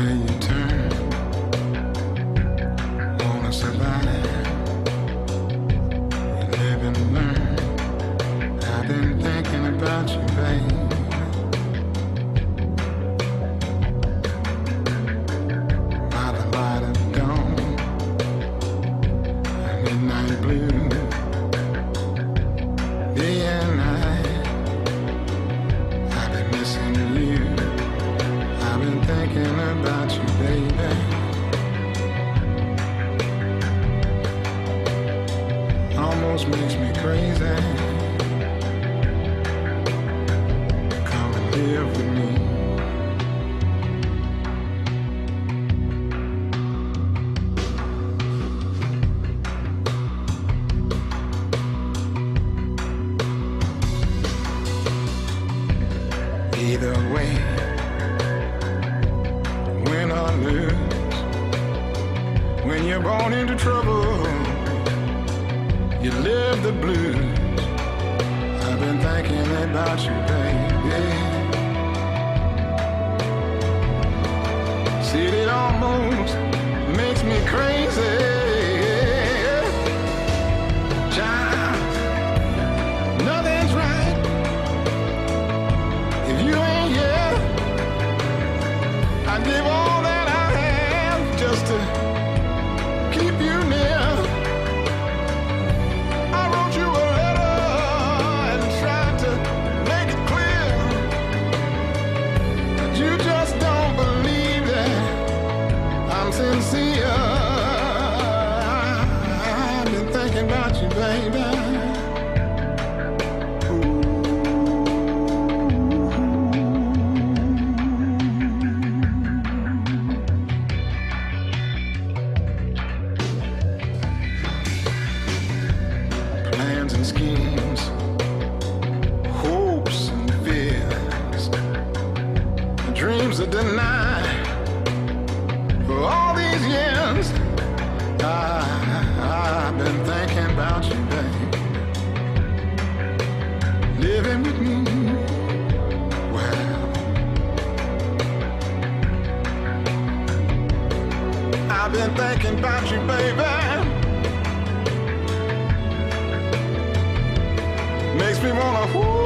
way you turn, wanna survive, you live and learn. I've been thinking about you, babe. By the light of dawn, midnight blue, day and night, I've been missing you. I've been thinking about you, baby. Almost makes me crazy. Come and live with me. Either way, win or lose, when you're born into trouble, you live the blues. I've been thinking about you, baby. See, it almost makes me crazy. Child, nothing's right if you ain't here. I'd give all that I have just to keep you near. I wrote you a letter and tried to make it clear, but you just don't believe that I'm sincere. I've been thinking about you, baby. Plans and schemes, hopes and fears, dreams are denied for all these years. I've been thinking about you, babe. Living with me, well, I've been thinking about you, baby. Makes me wanna, whoo.